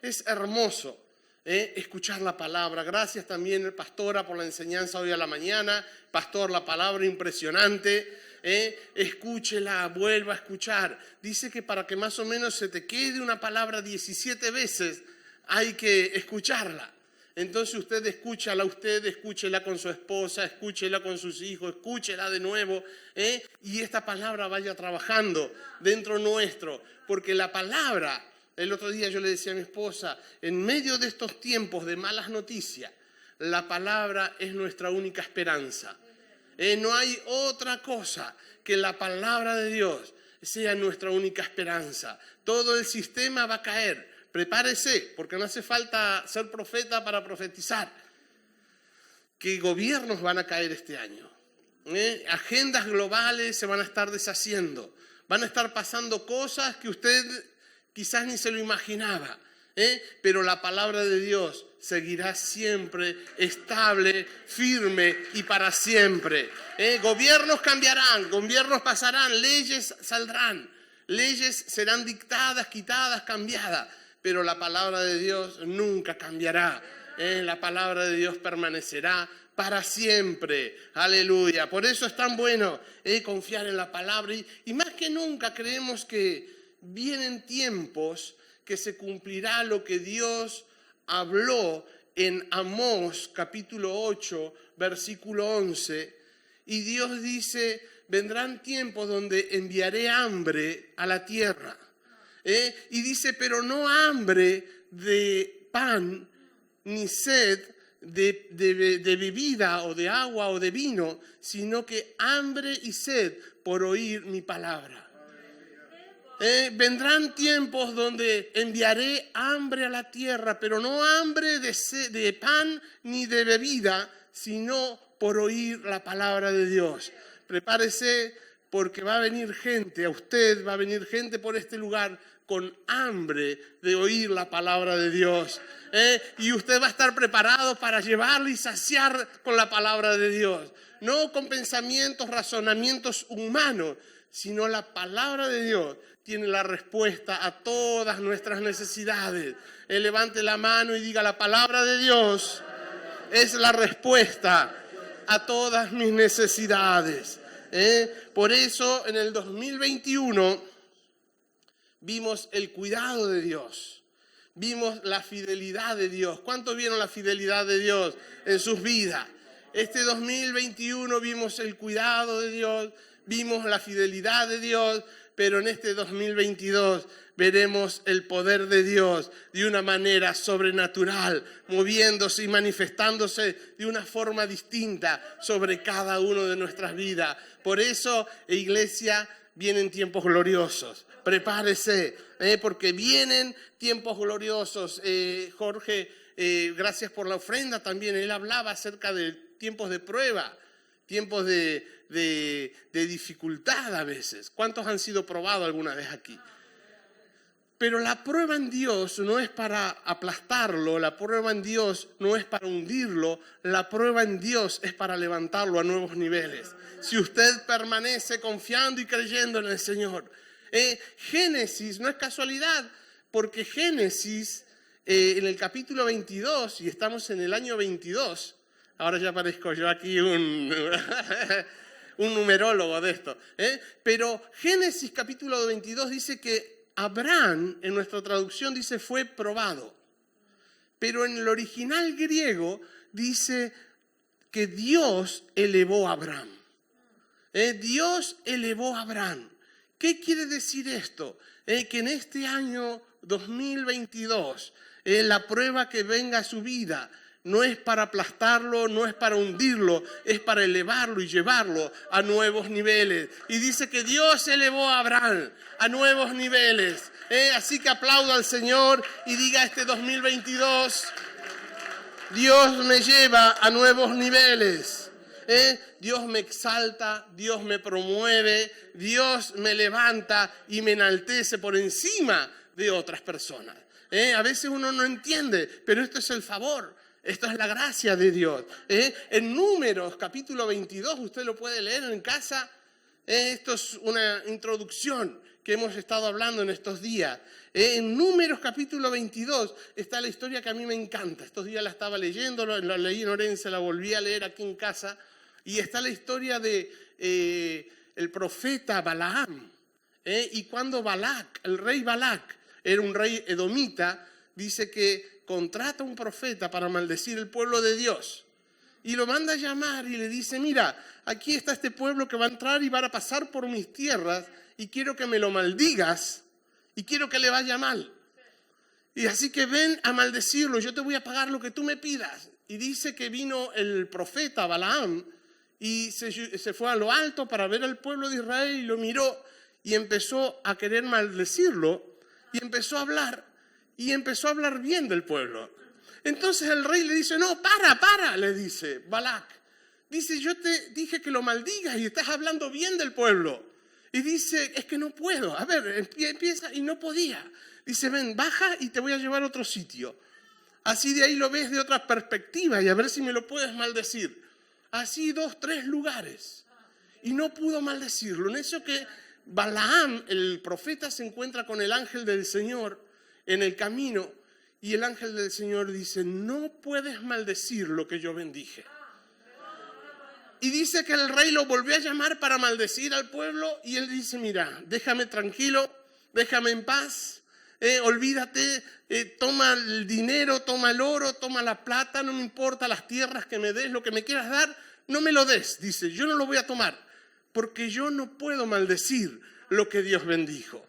es hermoso escuchar la palabra. Gracias también, pastora, por la enseñanza hoy a la mañana. Pastor, la palabra impresionante. Escúchela, vuelva a escuchar. Dice que para que más o menos se te quede una palabra 17 veces, hay que escucharla. Entonces usted escúchela con su esposa, escúchela con sus hijos, escúchela de nuevo, y esta palabra vaya trabajando dentro nuestro, porque la palabra, el otro día yo le decía a mi esposa, en medio de estos tiempos de malas noticias, la palabra es nuestra única esperanza. No hay otra cosa que la palabra de Dios sea nuestra única esperanza. Todo el sistema va a caer. Prepárese, porque no hace falta ser profeta para profetizar. Que gobiernos van a caer este año. Agendas globales se van a estar deshaciendo. Van a estar pasando cosas que usted quizás ni se lo imaginaba. Pero la palabra de Dios seguirá siempre estable, firme y para siempre. Gobiernos cambiarán, gobiernos pasarán, leyes saldrán, leyes serán dictadas, quitadas, cambiadas. Pero la palabra de Dios nunca cambiará. La palabra de Dios permanecerá para siempre. Aleluya. Por eso es tan bueno confiar en la palabra. Y más que nunca creemos que vienen tiempos que se cumplirá lo que Dios habló en Amós capítulo 8, versículo 11. Y Dios dice, vendrán tiempos donde enviaré hambre a la tierra. Y dice, pero no hambre de pan, ni sed de bebida o de agua o de vino, sino que hambre y sed por oír mi palabra. Vendrán tiempos donde enviaré hambre a la tierra, pero no hambre de pan ni de bebida, sino por oír la palabra de Dios. Prepárese, porque va a venir gente, a usted va a venir gente por este lugar con hambre de oír la palabra de Dios. Y usted va a estar preparado para llevarle y saciar con la palabra de Dios. No con pensamientos, razonamientos humanos, sino la palabra de Dios tiene la respuesta a todas nuestras necesidades. Levante la mano y diga, la palabra de Dios es la respuesta a todas mis necesidades. Por eso en el 2021 vimos el cuidado de Dios, vimos la fidelidad de Dios. ¿Cuántos vieron la fidelidad de Dios en sus vidas? Este 2021 vimos el cuidado de Dios, vimos la fidelidad de Dios, pero en este 2022 veremos el poder de Dios de una manera sobrenatural, moviéndose y manifestándose de una forma distinta sobre cada uno de nuestras vidas. Por eso, iglesia, vienen tiempos gloriosos. Prepárese, porque vienen tiempos gloriosos. Jorge, gracias por la ofrenda también. Él hablaba acerca de tiempos de prueba, tiempos de dificultad a veces. ¿Cuántos han sido probados alguna vez aquí? Pero la prueba en Dios no es para aplastarlo, la prueba en Dios no es para hundirlo, la prueba en Dios es para levantarlo a nuevos niveles. Si usted permanece confiando y creyendo en el Señor. Génesis no es casualidad, porque Génesis en el capítulo 22, y estamos en el año 22, ahora ya parezco yo aquí un numerólogo de esto, pero Génesis capítulo 22 dice que Abraham, en nuestra traducción dice fue probado, pero en el original griego dice que Dios elevó a Abraham. Dios elevó a Abraham. ¿Qué quiere decir esto? Que en este año 2022, la prueba que venga a su vida no es para aplastarlo, no es para hundirlo, es para elevarlo y llevarlo a nuevos niveles. Y dice que Dios elevó a Abraham a nuevos niveles. Así que aplauda al Señor y diga, este 2022, Dios me lleva a nuevos niveles. Dios me exalta, Dios me promueve, Dios me levanta y me enaltece por encima de otras personas. A veces uno no entiende, pero esto es el favor, esto es la gracia de Dios. En Números capítulo 22, usted lo puede leer en casa. Esto es una introducción que hemos estado hablando en estos días. En Números capítulo 22 está la historia que a mí me encanta. Estos días la estaba leyendo, la leí en Orense, la volví a leer aquí en casa. Y está la historia de el profeta Balaam. Y cuando Balac, el rey Balac, era un rey edomita, dice que contrata a un profeta para maldecir el pueblo de Dios. Y lo manda a llamar y le dice, mira, aquí está este pueblo que va a entrar y van a pasar por mis tierras y quiero que me lo maldigas y quiero que le vaya mal. Y así que ven a maldecirlo, yo te voy a pagar lo que tú me pidas. Y dice que vino el profeta Balaam y se fue a lo alto para ver al pueblo de Israel y lo miró y empezó a querer maldecirlo y empezó a hablar bien del pueblo. Entonces el rey le dice, no, para, le dice Balac. Dice, yo te dije que lo maldigas y estás hablando bien del pueblo. Y dice, es que no puedo. A ver, empieza y no podía. Dice, ven, baja y te voy a llevar a otro sitio. Así de ahí lo ves de otra perspectiva y a ver si me lo puedes maldecir. Así 2, 3 lugares. Y no pudo maldecirlo. En eso que Balaam, el profeta, se encuentra con el ángel del Señor en el camino. Y el ángel del Señor dice, no puedes maldecir lo que yo bendije. Y dice que el rey lo volvió a llamar para maldecir al pueblo. Y él dice, mira, déjame tranquilo, déjame en paz. Olvídate, toma el dinero, toma el oro, toma la plata, no me importa las tierras que me des, lo que me quieras dar, no me lo des. Dice, yo no lo voy a tomar, porque yo no puedo maldecir lo que Dios bendijo.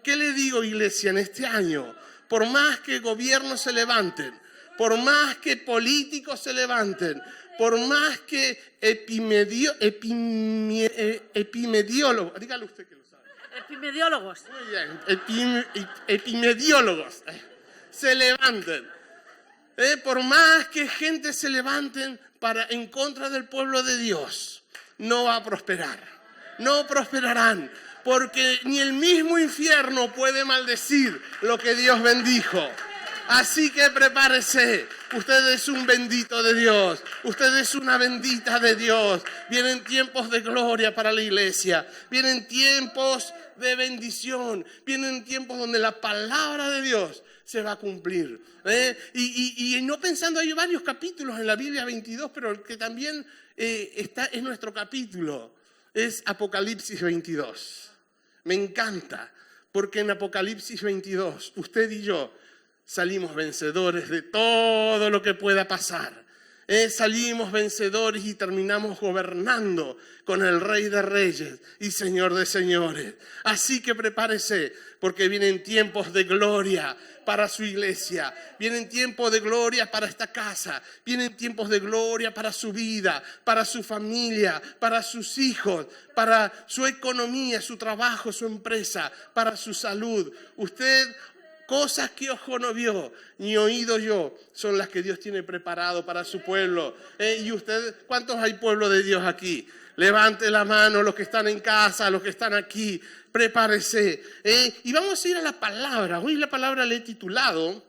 ¿Qué le digo, iglesia, en este año? Por más que gobiernos se levanten, por más que políticos se levanten, por más que epimediólogos, dígale usted que lo sabe. Epimediólogos. Muy bien, epimediólogos se levanten. Por más que gente se levanten en contra del pueblo de Dios, no va a prosperar. No prosperarán, porque ni el mismo infierno puede maldecir lo que Dios bendijo. Así que prepárese, usted es un bendito de Dios, usted es una bendita de Dios. Vienen tiempos de gloria para la iglesia, vienen tiempos de bendición, vienen tiempos donde la palabra de Dios se va a cumplir. Y no pensando, hay varios capítulos en la Biblia 22, pero el que también es nuestro capítulo, es Apocalipsis 22. Me encanta, porque en Apocalipsis 22, usted y yo salimos vencedores de todo lo que pueda pasar. Salimos vencedores y terminamos gobernando con el Rey de Reyes y Señor de Señores. Así que prepárese, porque vienen tiempos de gloria para su iglesia, vienen tiempos de gloria para esta casa, vienen tiempos de gloria para su vida, para su familia, para sus hijos, para su economía, su trabajo, su empresa, para su salud. Usted, cosas que ojo no vio, ni oído yo, son las que Dios tiene preparado para su pueblo. Y usted, ¿cuántos hay pueblo de Dios aquí? Levante la mano los que están en casa, los que están aquí, prepárese. Y vamos a ir a la palabra. Hoy la palabra le he titulado,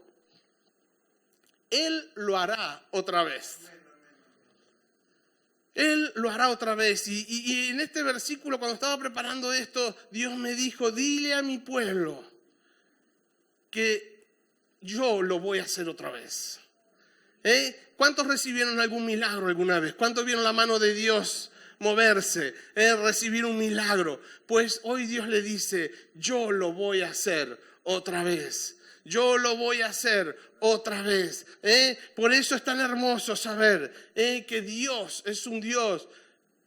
Él lo hará otra vez. Él lo hará otra vez. Y en este versículo, cuando estaba preparando esto, Dios me dijo, dile a mi pueblo que yo lo voy a hacer otra vez. ¿Cuántos recibieron algún milagro alguna vez? ¿Cuántos vieron la mano de Dios moverse, recibir un milagro? Pues hoy Dios le dice, yo lo voy a hacer otra vez. Yo lo voy a hacer otra vez. Por eso es tan hermoso saber que Dios es un Dios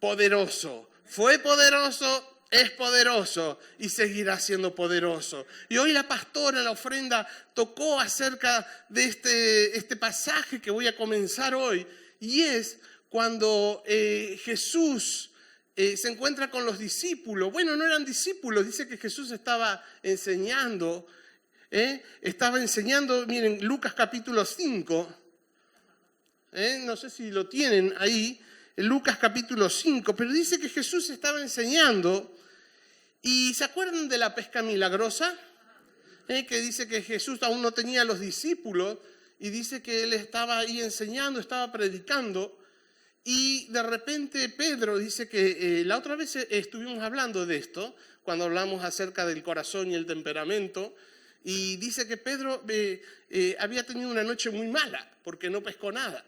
poderoso. Fue poderoso, es poderoso y seguirá siendo poderoso. Y hoy la pastora en la ofrenda tocó acerca de este pasaje que voy a comenzar hoy. Y es cuando Jesús se encuentra con los discípulos. Bueno, no eran discípulos, dice que Jesús estaba enseñando. Miren, Lucas capítulo 5. No sé si lo tienen ahí. Lucas capítulo 5, pero dice que Jesús estaba enseñando. ¿Y se acuerdan de la pesca milagrosa? Que dice que Jesús aún no tenía a los discípulos y dice que él estaba ahí enseñando, estaba predicando. Y de repente Pedro dice que la otra vez estuvimos hablando de esto, cuando hablamos acerca del corazón y el temperamento. Y dice que Pedro había tenido una noche muy mala porque no pescó nada.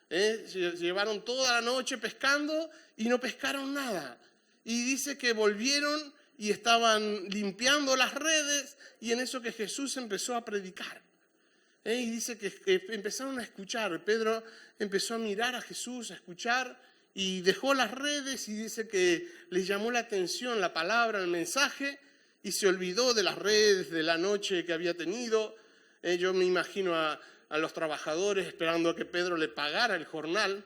Llevaron toda la noche pescando y no pescaron nada. Y dice que volvieron y estaban limpiando las redes, y en eso que Jesús empezó a predicar. Y dice que empezaron a escuchar. Pedro empezó a mirar a Jesús, a escuchar, y dejó las redes, y dice que les llamó la atención la palabra, el mensaje, y se olvidó de las redes, de la noche que había tenido. Yo me imagino a los trabajadores esperando a que Pedro le pagara el jornal,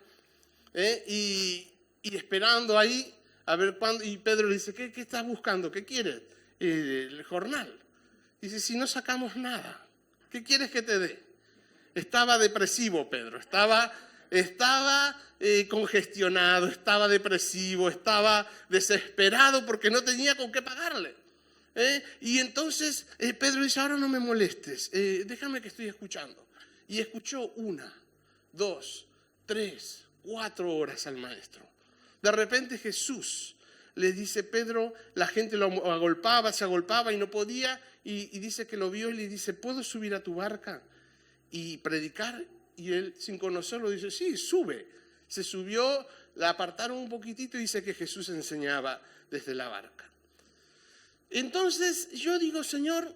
y esperando ahí a ver cuándo. Y Pedro le dice, ¿qué estás buscando? ¿Qué quieres? El jornal. Dice, si no sacamos nada, ¿qué quieres que te dé? Estaba depresivo Pedro, estaba congestionado, estaba depresivo, estaba desesperado porque no tenía con qué pagarle. Y entonces Pedro dice, ahora no me molestes, déjame que estoy escuchando. Y escuchó 1, 2, 3, 4 horas al maestro. De repente Jesús le dice, Pedro, la gente lo se agolpaba y no podía, y dice que lo vio y le dice, ¿puedo subir a tu barca y predicar? Y él, sin conocerlo, dice, sí, sube. Se subió, la apartaron un poquitito y dice que Jesús enseñaba desde la barca. Entonces yo digo, Señor,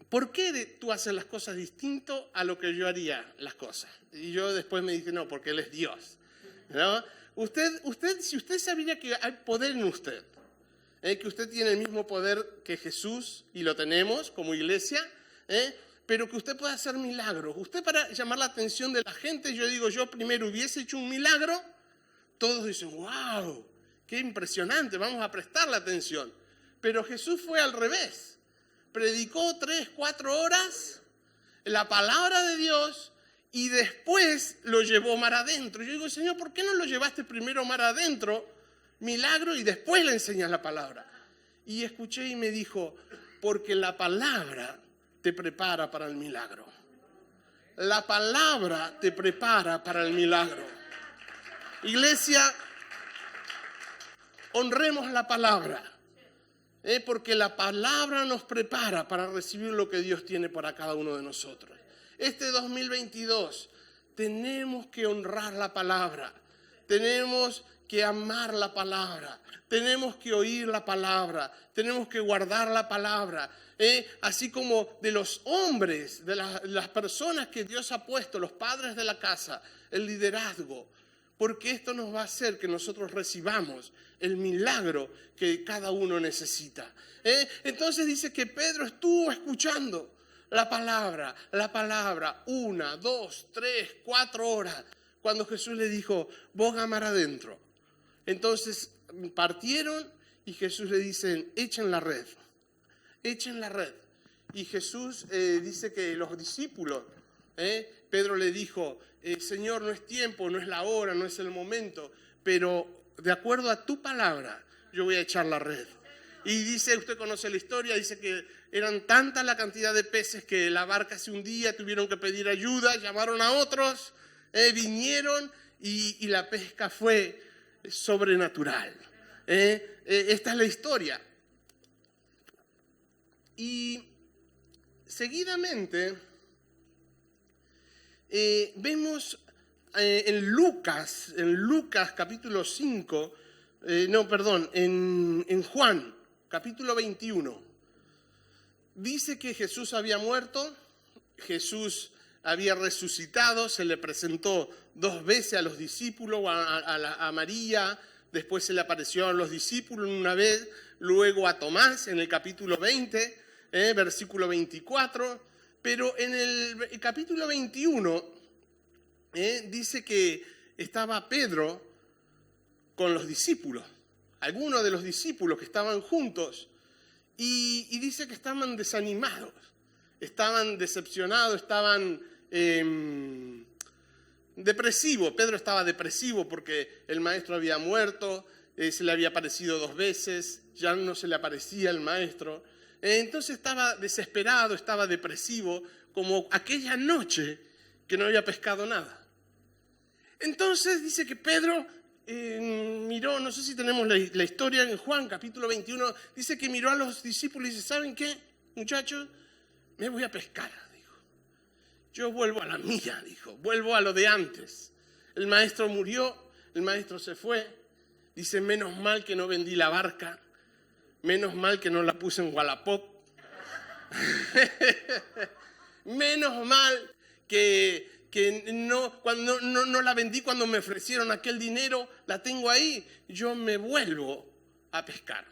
¿por qué tú haces las cosas distinto a lo que yo haría las cosas? Y yo después me dije, no, porque Él es Dios, ¿no? Si usted sabía que hay poder en usted, que usted tiene el mismo poder que Jesús, y lo tenemos como iglesia, pero que usted puede hacer milagros. Usted, para llamar la atención de la gente, yo digo, yo primero hubiese hecho un milagro, todos dicen, wow, qué impresionante, vamos a prestarle atención. Pero Jesús fue al revés. Predicó 3, 4 horas la palabra de Dios y después lo llevó mar adentro. Yo digo, Señor, ¿por qué no lo llevaste primero mar adentro, milagro, y después le enseñas la palabra? Y escuché y me dijo, porque la palabra te prepara para el milagro. La palabra te prepara para el milagro. Iglesia, honremos la palabra. Porque la palabra nos prepara para recibir lo que Dios tiene para cada uno de nosotros. Este 2022 tenemos que honrar la palabra, tenemos que amar la palabra, tenemos que oír la palabra, tenemos que guardar la palabra, así como de los hombres, de las personas que Dios ha puesto, los padres de la casa, el liderazgo. Porque esto nos va a hacer que nosotros recibamos el milagro que cada uno necesita. Entonces dice que Pedro estuvo escuchando la palabra, 1, 2, 3, 4 horas, cuando Jesús le dijo, vos a mar adentro. Entonces partieron y Jesús le dice, echen la red. Y Jesús dice que los discípulos, Pedro le dijo, Señor, no es tiempo, no es la hora, no es el momento, pero de acuerdo a tu palabra, yo voy a echar la red. Y dice, usted conoce la historia, dice que eran tanta la cantidad de peces que la barca se hundía, tuvieron que pedir ayuda, llamaron a otros, vinieron y la pesca fue sobrenatural. Esta es la historia. Y seguidamente vemos en Lucas capítulo 5, en Juan capítulo 21, dice que Jesús había muerto, Jesús había resucitado, se le presentó 2 veces a los discípulos, a María, después se le apareció a los discípulos una vez, luego a Tomás en el capítulo 20, versículo 24, pero en el capítulo 21 dice que estaba Pedro con los discípulos, algunos de los discípulos que estaban juntos, y dice que estaban desanimados, estaban decepcionados, estaban depresivos. Pedro estaba depresivo porque el maestro había muerto, se le había aparecido 2 veces, ya no se le aparecía el maestro. Entonces estaba desesperado, estaba depresivo, como aquella noche que no había pescado nada. Entonces dice que Pedro miró, no sé si tenemos la historia en Juan, capítulo 21, dice que miró a los discípulos y dice, ¿saben qué, muchachos? Me voy a pescar, dijo. Yo vuelvo a la mía, dijo, vuelvo a lo de antes. El maestro murió, el maestro se fue. Dice, menos mal que no vendí la barca, menos mal que no la puse en Wallapop. Menos mal que no, cuando no la vendí cuando me ofrecieron aquel dinero, la tengo ahí, yo me vuelvo a pescar.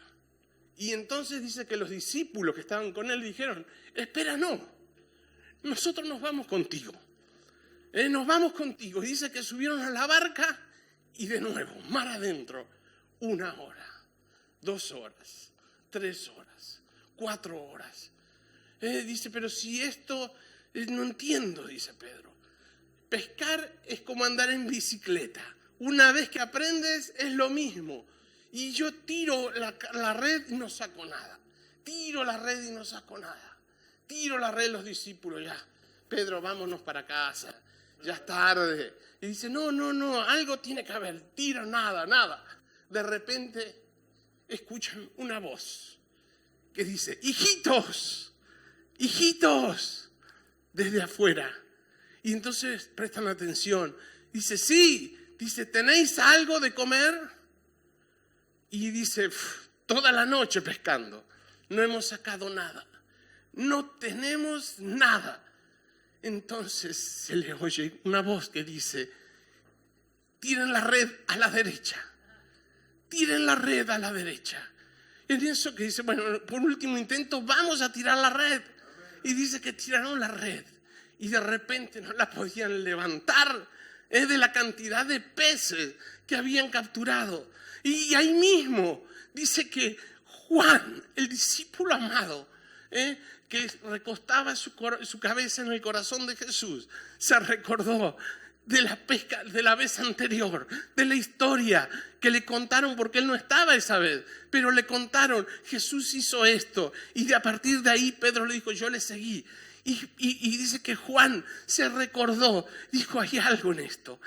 Y entonces dice que los discípulos que estaban con él dijeron, espera, no, nosotros nos vamos contigo. Nos vamos contigo. Y dice que subieron a la barca y de nuevo, mar adentro, 1 hora, 2 horas, 3 horas, 4 horas. Dice, pero si esto, no entiendo, dice Pedro. Pescar es como andar en bicicleta. Una vez que aprendes es lo mismo. Y yo tiro la red y no saco nada. Tiro la red y no saco nada. Tiro la red, los discípulos ya. Pedro, vámonos para casa. Ya es tarde. Y dice, no, algo tiene que haber. Tiro nada. De repente escuchan una voz que dice, hijitos, desde afuera. Y entonces prestan atención. Dice, sí. Dice, ¿tenéis algo de comer? Y dice, toda la noche pescando. No hemos sacado nada. No tenemos nada. Entonces se le oye una voz que dice, tiren la red a la derecha. Tiren la red a la derecha. Y en eso que dice, bueno, por último intento, vamos a tirar la red. Y dice que tiraron la red. Y de repente no la podían levantar de la cantidad de peces que habían capturado. Y ahí mismo dice que Juan, el discípulo amado, que recostaba su cabeza en el corazón de Jesús, se recordó de la pesca de la vez anterior, de la historia que le contaron, porque él no estaba esa vez, pero le contaron, Jesús hizo esto, y a partir de ahí Pedro le dijo, yo le seguí. Y dice que Juan se recordó, dijo, hay algo en esto,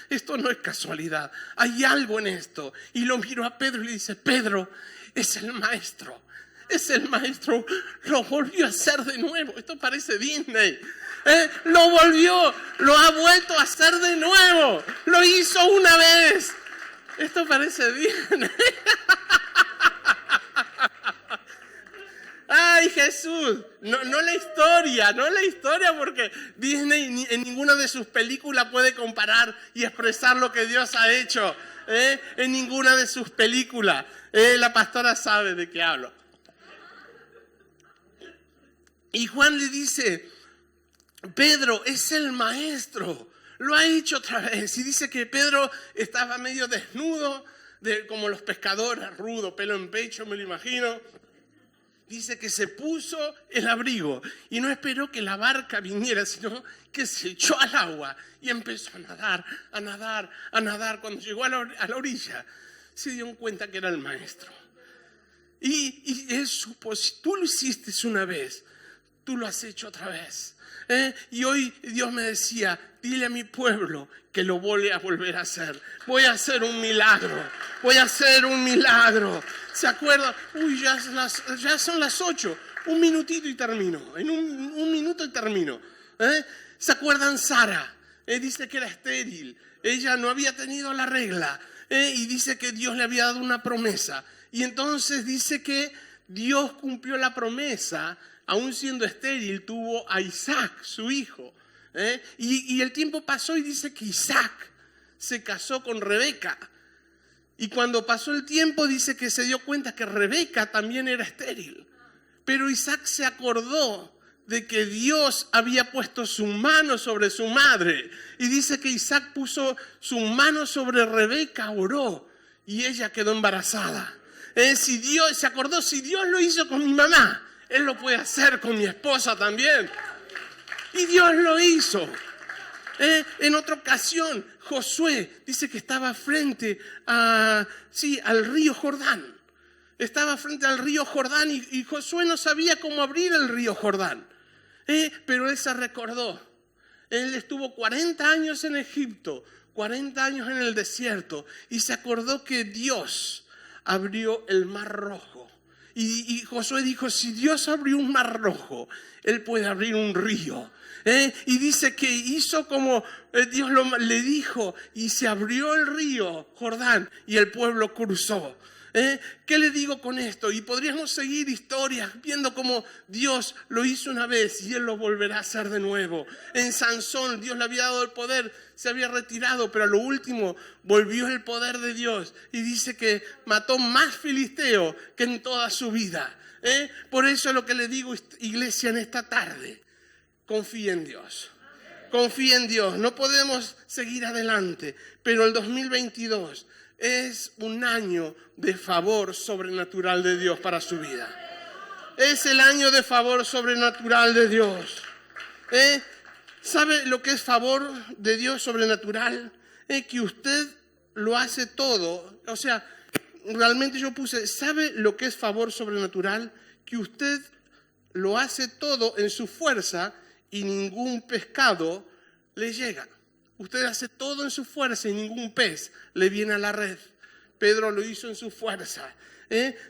esto no es casualidad, hay algo en esto. Y lo miró a Pedro y le dice, Pedro, es el maestro, lo volvió a hacer de nuevo. Esto parece Disney. Lo ha vuelto a hacer de nuevo, lo hizo una vez. Esto parece Disney. Ay, Jesús, no la historia, porque Disney en ninguna de sus películas puede comparar y expresar lo que Dios ha hecho, en ninguna de sus películas. La pastora sabe de qué hablo. Y Juan le dice, Pedro es el maestro, lo ha hecho otra vez. Y dice que Pedro estaba medio desnudo, como los pescadores, rudo, pelo en pecho, me lo imagino. Dice que se puso el abrigo y no esperó que la barca viniera, sino que se echó al agua y empezó a nadar. Cuando llegó a la orilla, se dio cuenta que era el maestro. Y él supo, si tú lo hiciste una vez, tú lo has hecho otra vez. Y hoy Dios me decía, dile a mi pueblo que lo voy a volver a hacer. Voy a hacer un milagro. ¿Se acuerdan? Uy, ya son las 8. Un minutito y termino. En un minuto y termino. ¿Se acuerdan Sara? Dice que era estéril. Ella no había tenido la regla. Y dice que Dios le había dado una promesa. Y entonces dice que Dios cumplió la promesa. Aún siendo estéril, tuvo a Isaac, su hijo. Y el tiempo pasó y dice que Isaac se casó con Rebeca. Y cuando pasó el tiempo dice que se dio cuenta que Rebeca también era estéril. Pero Isaac se acordó de que Dios había puesto su mano sobre su madre. Y dice que Isaac puso su mano sobre Rebeca, oró y ella quedó embarazada. Se acordó, si Dios lo hizo con mi mamá, Él lo puede hacer con mi esposa también. Y Dios lo hizo. En otra ocasión, Josué dice que estaba frente al río Jordán. Estaba frente al río Jordán y Josué no sabía cómo abrir el río Jordán. Pero él se recordó. Él estuvo 40 años en Egipto 40 años en el desierto y se acordó que Dios abrió el Mar Rojo. Y Josué dijo, si Dios abrió un Mar Rojo, Él puede abrir un río. Y dice que hizo como Dios le dijo y se abrió el río Jordán y el pueblo cruzó. ¿Qué le digo con esto? Y podríamos seguir historias viendo cómo Dios lo hizo una vez y Él lo volverá a hacer de nuevo. En Sansón Dios le había dado el poder, se había retirado, pero a lo último volvió el poder de Dios y dice que mató más filisteos que en toda su vida. Por eso es lo que le digo, iglesia, en esta tarde. Confía en Dios. Confía en Dios. No podemos seguir adelante, pero el 2022 es un año de favor sobrenatural de Dios para su vida. Es el año de favor sobrenatural de Dios. ¿Sabe lo que es favor de Dios sobrenatural? Que usted lo hace todo. O sea, realmente yo puse, ¿sabe lo que es favor sobrenatural? Que usted lo hace todo en su fuerza y ningún pescado le llega. Usted hace todo en su fuerza y ningún pez le viene a la red. Pedro lo hizo en su fuerza.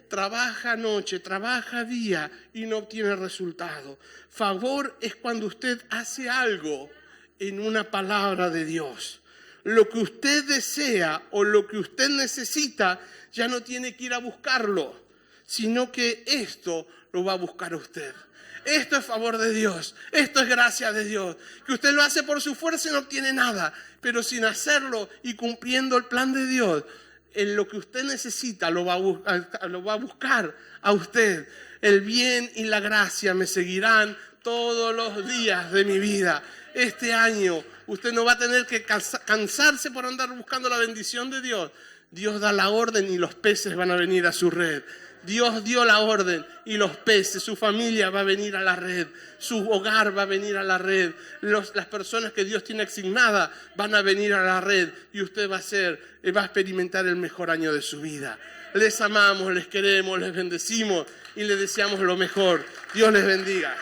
Trabaja noche, trabaja día y no obtiene resultado. Favor es cuando usted hace algo en una palabra de Dios. Lo que usted desea o lo que usted necesita ya no tiene que ir a buscarlo, sino que esto lo va a buscar usted. Esto es favor de Dios, esto es gracia de Dios, que usted lo hace por su fuerza y no obtiene nada, pero sin hacerlo y cumpliendo el plan de Dios, en lo que usted necesita lo va a buscar a usted. El bien y la gracia me seguirán todos los días de mi vida. Este año usted no va a tener que cansarse por andar buscando la bendición de Dios. Dios da la orden y los peces van a venir a su red. Dios dio la orden y los peces, su familia va a venir a la red, su hogar va a venir a la red, las personas que Dios tiene asignadas van a venir a la red y usted va a experimentar el mejor año de su vida. Les amamos, les queremos, les bendecimos y les deseamos lo mejor. Dios les bendiga.